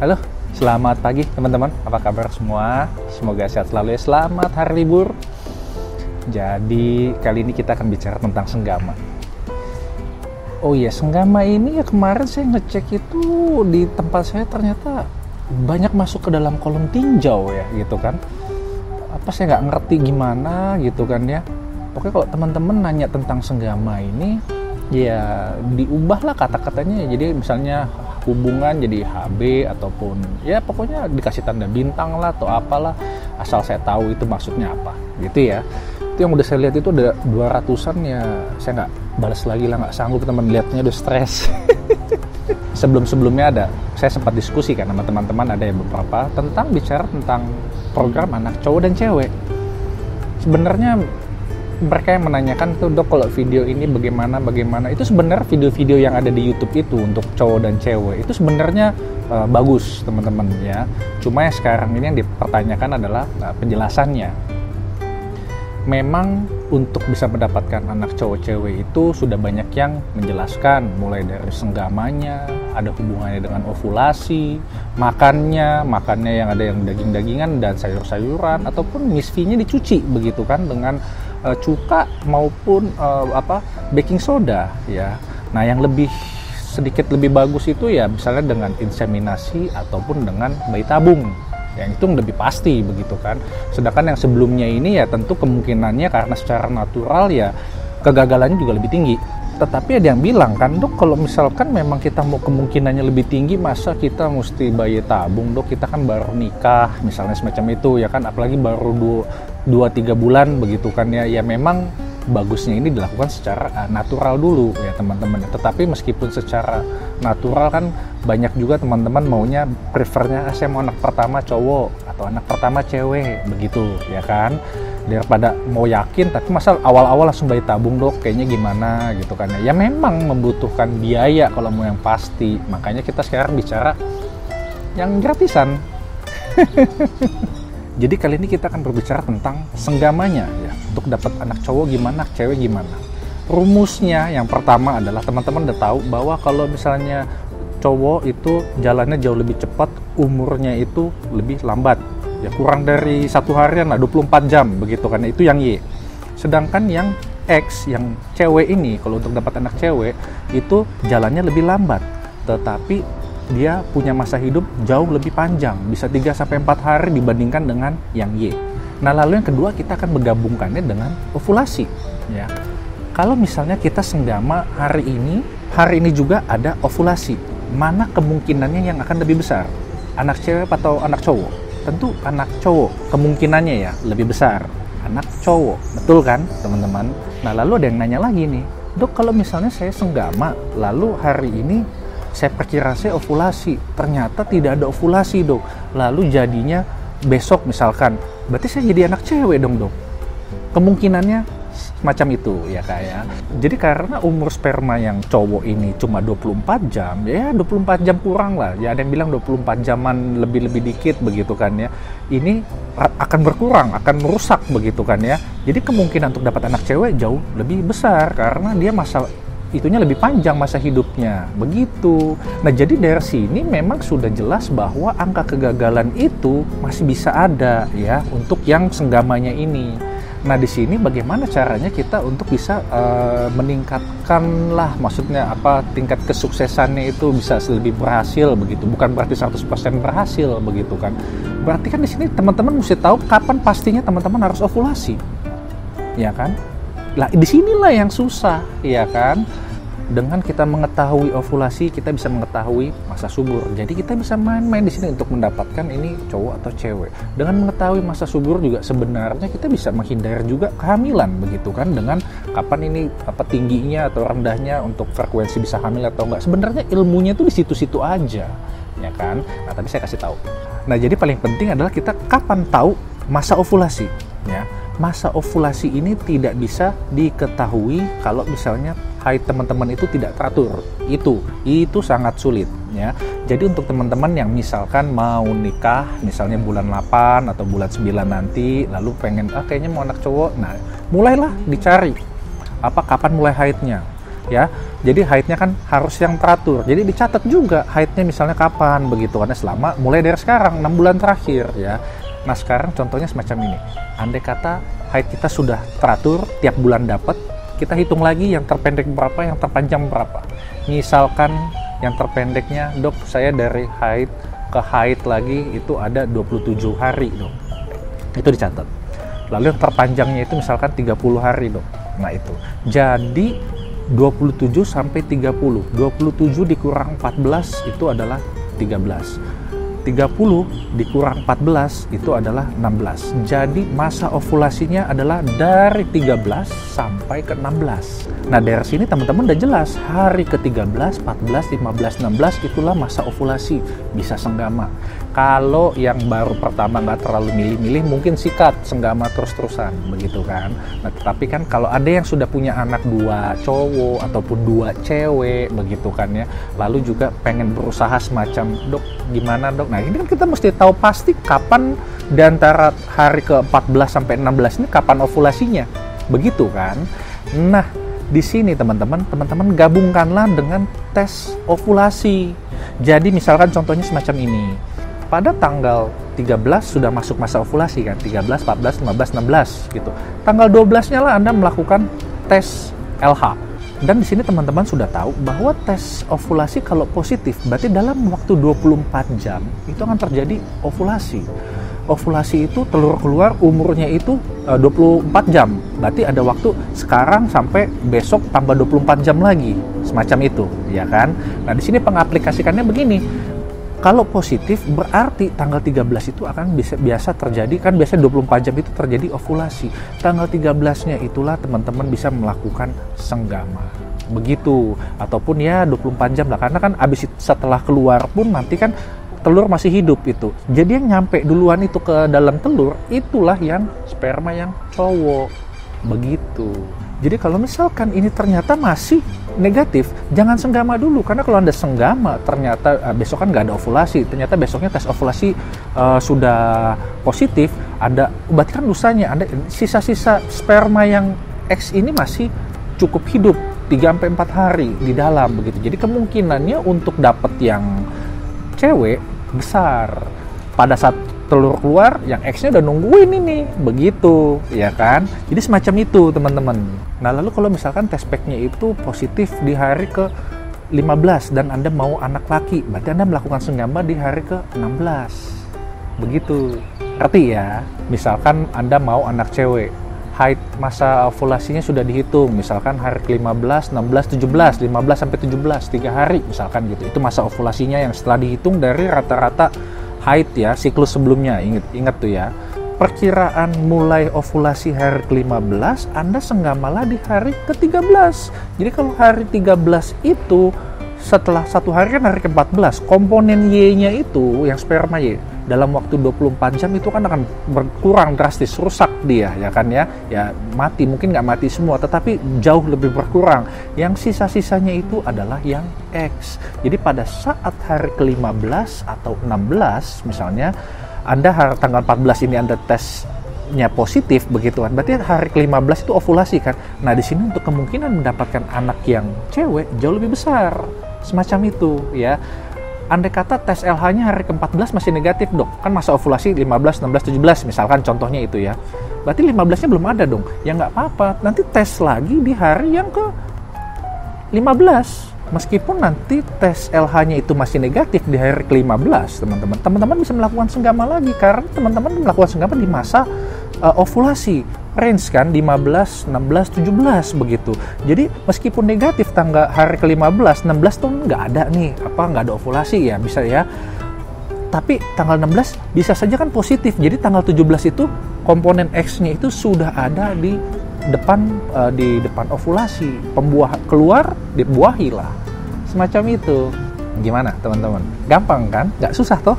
Halo, selamat pagi teman-teman. Apa kabar semua? Semoga sehat selalu ya. Selamat hari libur. Jadi kali ini kita akan bicara tentang senggama. Oh iya, senggama ini ya kemarin saya ngecek itu di tempat saya ternyata banyak masuk ke dalam kolom tinjau ya gitu kan. Apa saya nggak ngerti gimana gitu kan ya. Pokoknya kalau teman-teman nanya tentang senggama ini ya diubahlah kata-katanya. Jadi misalnya hubungan jadi HB ataupun ya pokoknya dikasih tanda bintang lah atau apalah, asal saya tahu itu maksudnya apa gitu ya. Itu yang udah saya lihat itu ada 200-an ya, saya nggak balas lagi lah, nggak sanggup teman lihatnya, udah stres. Sebelumnya ada saya sempat diskusi kan sama teman-teman, ada yang beberapa tentang bicara tentang program anak cowok dan cewek. Sebenarnya mereka yang menanyakan tuh, dok kalau video ini bagaimana, itu sebenarnya video-video yang ada di YouTube itu untuk cowok dan cewek itu sebenarnya bagus teman-teman ya. Cuma yang sekarang ini yang dipertanyakan adalah penjelasannya. Memang untuk bisa mendapatkan anak cowok cewek itu sudah banyak yang menjelaskan, mulai dari senggamanya, ada hubungannya dengan ovulasi, makannya yang ada yang daging-dagingan dan sayur-sayuran, ataupun misfinya dicuci begitu kan dengan cuka maupun baking soda ya. Nah yang sedikit lebih bagus itu ya misalnya dengan inseminasi ataupun dengan bayi tabung, yang itu lebih pasti begitu kan. Sedangkan yang sebelumnya ini ya tentu kemungkinannya karena secara natural ya kegagalannya juga lebih tinggi. Tetapi ada yang bilang kan, dok kalau misalkan memang kita mau kemungkinannya lebih tinggi, masa kita mesti bayi tabung, dok kita kan baru nikah misalnya semacam itu ya kan, apalagi baru 2-3 bulan begitu kan ya. Ya memang bagusnya ini dilakukan secara natural dulu ya teman-teman. Tetapi meskipun secara natural kan banyak juga teman-teman maunya prefernya saya mau anak pertama cowok atau anak pertama cewek begitu ya kan, daripada mau yakin tapi masa awal-awal langsung bayi tabung, dok kayaknya gimana gitu kan ya. Ya memang membutuhkan biaya kalau mau yang pasti, makanya kita sekarang bicara yang gratisan. Jadi kali ini kita akan berbicara tentang senggamanya ya, untuk dapat anak cowok gimana, cewek gimana. Rumusnya yang pertama adalah teman-teman udah tahu bahwa kalau misalnya cowok itu jalannya jauh lebih cepat, umurnya itu lebih lambat. Ya kurang dari 1 harian lah, 24 jam begitu kan, itu yang Y. Sedangkan yang X, yang cewek ini, kalau untuk dapat anak cewek itu jalannya lebih lambat, tetapi dia punya masa hidup jauh lebih panjang, bisa 3-4 hari dibandingkan dengan yang Y. Nah lalu yang kedua kita akan menggabungkannya dengan ovulasi ya. Kalau misalnya kita senggama hari ini juga ada ovulasi, mana kemungkinannya yang akan lebih besar? Anak cewek atau anak cowok? Tentu anak cowok, kemungkinannya ya lebih besar anak cowok, betul kan teman-teman? Nah lalu ada yang nanya lagi nih, dok kalau misalnya saya senggama lalu hari ini saya perkira saya ovulasi, ternyata tidak ada ovulasi dok, lalu jadinya besok misalkan, berarti saya jadi anak cewek dong dok? Kemungkinannya macam itu ya kayak. Jadi karena umur sperma yang cowok ini cuma 24 jam, ya 24 jam kurang lah. Ya ada yang bilang 24 jaman lebih dikit begitu kan ya. Ini akan berkurang, akan merusak begitu kan ya. Jadi kemungkinan untuk dapat anak cewek jauh lebih besar karena dia masa itunya lebih panjang masa hidupnya begitu. Nah jadi dari sini memang sudah jelas bahwa angka kegagalan itu masih bisa ada ya untuk yang senggamanya ini. Nah di sini bagaimana caranya kita untuk bisa meningkatkan lah, maksudnya apa, tingkat kesuksesannya itu bisa lebih berhasil begitu. Bukan berarti 100% berhasil begitu kan. Berarti kan di sini teman-teman mesti tahu kapan pastinya teman-teman harus ovulasi, ya kan? Lah di sinilah yang susah, ya kan? Dengan kita mengetahui ovulasi, kita bisa mengetahui masa subur. Jadi kita bisa main-main di sini untuk mendapatkan ini cowok atau cewek. Dengan mengetahui masa subur juga sebenarnya kita bisa menghindari juga kehamilan begitu kan, dengan kapan ini apa tingginya atau rendahnya untuk frekuensi bisa hamil atau enggak. Sebenarnya ilmunya tuh di situ-situ aja, ya kan? Nah, tadi saya kasih tahu. Nah, jadi paling penting adalah kita kapan tahu masa ovulasi, ya. Masa ovulasi ini tidak bisa diketahui kalau misalnya haid teman-teman itu tidak teratur. Itu sangat sulit ya. Jadi untuk teman-teman yang misalkan mau nikah misalnya bulan 8 atau bulan 9 nanti, lalu pengen kayaknya mau anak cowok. Nah, mulailah dicari kapan mulai haidnya. ya. Jadi haidnya kan harus yang teratur. Jadi dicatat juga haidnya misalnya kapan begitu kan, selama mulai dari sekarang 6 bulan terakhir ya. Nah sekarang contohnya semacam ini. Andai kata haid kita sudah teratur, tiap bulan dapat, kita hitung lagi yang terpendek berapa, yang terpanjang berapa. Misalkan yang terpendeknya, dok saya dari haid ke haid lagi itu ada 27 hari dok. Itu dicatat. Lalu yang terpanjangnya itu misalkan 30 hari dok. Nah itu. Jadi 27 sampai 30. 27 dikurang 14 itu adalah 13. 30 dikurang 14 itu adalah 16. Jadi masa ovulasinya adalah dari 13 sampai ke 16. Nah dari sini teman-teman udah jelas, hari ke-13, 14, 15, 16 itulah masa ovulasi, bisa senggama. Kalau yang baru pertama nggak terlalu milih-milih, mungkin sikat, senggama terus-terusan, begitu kan. Nah tetapi kan kalau ada yang sudah punya anak 2 cowok ataupun 2 cewek, begitu kan ya, lalu juga pengen berusaha semacam, dok gimana dok? Nah ini kan kita mesti tahu pasti kapan di antara hari ke-14 sampai 16 ini kapan ovulasinya, begitu kan. Nah di sini teman-teman gabungkanlah dengan tes ovulasi. Jadi misalkan contohnya semacam ini. Pada tanggal 13 sudah masuk masa ovulasi kan, 13, 14, 15, 16 gitu. Tanggal 12-nya lah Anda melakukan tes LH. Dan di sini teman-teman sudah tahu bahwa tes ovulasi kalau positif berarti dalam waktu 24 jam itu akan terjadi ovulasi. Ovulasi itu telur keluar umurnya itu 24 jam. Berarti ada waktu sekarang sampai besok tambah 24 jam lagi. Semacam itu, ya kan? Nah, di sini pengaplikasikannya begini. Kalau positif berarti tanggal 13 itu akan biasa terjadi, kan biasanya 24 jam itu terjadi ovulasi. Tanggal 13-nya itulah teman-teman bisa melakukan senggama. Begitu. Ataupun ya 24 jam lah, karena kan abis setelah keluar pun nanti kan telur masih hidup itu. Jadi yang nyampe duluan itu ke dalam telur, itulah yang sperma yang cowok. Begitu. Jadi kalau misalkan ini ternyata masih negatif, jangan senggama dulu. Karena kalau Anda senggama, ternyata besok kan nggak ada ovulasi. Ternyata besoknya tes ovulasi sudah positif, berarti kan dosanya, Anda sisa-sisa sperma yang X ini masih cukup hidup 3-4 hari di dalam begitu. Jadi kemungkinannya untuk dapat yang cewek besar. Pada saat telur keluar, yang X-nya udah nungguin ini, begitu, ya kan? Jadi semacam itu, teman-teman. Nah, lalu kalau misalkan test pack-nya itu positif di hari ke-15 dan Anda mau anak laki, berarti Anda melakukan senggama di hari ke-16. Begitu. Ngerti ya? Misalkan Anda mau anak cewek, haid masa ovulasinya sudah dihitung, misalkan hari ke-15, 16, 17, 15 sampai 17, 3 hari misalkan gitu. Itu masa ovulasinya yang setelah dihitung dari rata-rata haid ya, siklus sebelumnya. Ingat tuh ya. Perkiraan mulai ovulasi hari ke-15, Anda senggamalah di hari ke-13. Jadi kalau hari 13 itu setelah 1 hari kan hari ke-14, komponen Y-nya itu yang sperma Y dalam waktu 24 jam itu kan akan berkurang drastis, rusak dia ya kan ya. Ya mati, mungkin nggak mati semua, tetapi jauh lebih berkurang. Yang sisa-sisanya itu adalah yang X. Jadi pada saat hari ke-15 atau 16 misalnya, Anda tanggal 14 ini Anda tesnya positif begitu kan. Berarti hari ke-15 itu ovulasi kan. Nah, di sini untuk kemungkinan mendapatkan anak yang cewek jauh lebih besar. Semacam itu ya. Andai kata tes LH-nya hari ke-14 masih negatif dok, kan masa ovulasi 15, 16, 17 misalkan contohnya itu ya. Berarti 15-nya belum ada dong. Ya nggak apa-apa, nanti tes lagi di hari yang ke-15. Meskipun nanti tes LH-nya itu masih negatif di hari ke-15, teman-teman bisa melakukan senggama lagi karena teman-teman melakukan senggama di masa ovulasi. Range kan 15, 16, 17 begitu. Jadi meskipun negatif tanggal hari ke-15, 16 tuh nggak ada nih, nggak ada ovulasi ya, bisa ya. Tapi tanggal 16 bisa saja kan positif. Jadi tanggal 17 itu komponen X-nya itu sudah ada di depan ovulasi. Keluar, dibuahilah. Semacam itu. Gimana teman-teman? Gampang kan? Nggak susah toh?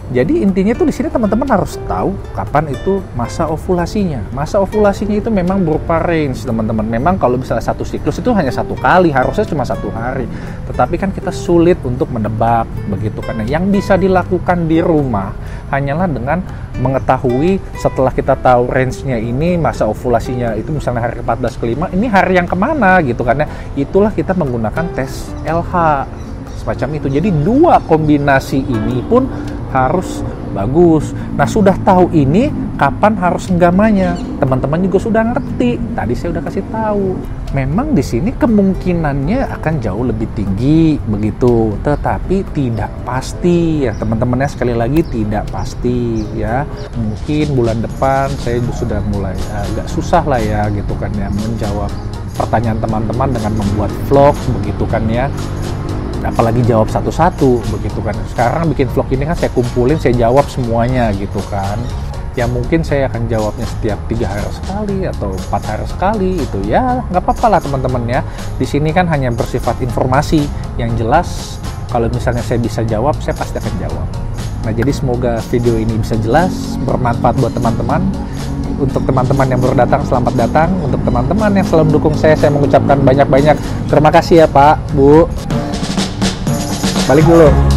Jadi intinya tuh di sini teman-teman harus tahu kapan itu masa ovulasinya. Masa ovulasinya itu memang berupa range, teman-teman. Memang kalau misalnya satu siklus itu hanya 1 kali, harusnya cuma 1 hari. Tetapi kan kita sulit untuk menebak begitu kan. Yang bisa dilakukan di rumah hanyalah dengan mengetahui setelah kita tahu range-nya ini, masa ovulasinya itu misalnya hari ke-14 ke-5, ini hari yang kemana gitu kan ya. Itulah kita menggunakan tes LH semacam itu. Jadi dua kombinasi ini pun harus bagus. Nah, sudah tahu ini, kapan harus senggamanya? Teman-teman juga sudah ngerti. Tadi saya udah kasih tahu. Memang di sini kemungkinannya akan jauh lebih tinggi begitu, tetapi tidak pasti ya teman-temannya, sekali lagi tidak pasti ya. Mungkin bulan depan saya sudah mulai agak susah lah ya gitu kan ya menjawab pertanyaan teman-teman dengan membuat vlog begitu kan ya. Apalagi jawab satu-satu begitu kan. Sekarang bikin vlog ini kan saya kumpulin, saya jawab semuanya gitu kan. Ya mungkin saya akan jawabnya setiap 3 hari sekali atau 4 hari sekali, itu ya nggak apa-apa lah teman-teman ya. Di sini kan hanya bersifat informasi yang jelas. Kalau misalnya saya bisa jawab, saya pasti akan jawab. Nah, jadi semoga video ini bisa jelas, bermanfaat buat teman-teman. Untuk teman-teman yang baru datang, selamat datang. Untuk teman-teman yang selalu mendukung saya mengucapkan banyak-banyak terima kasih ya Pak, Bu. Balik dulu.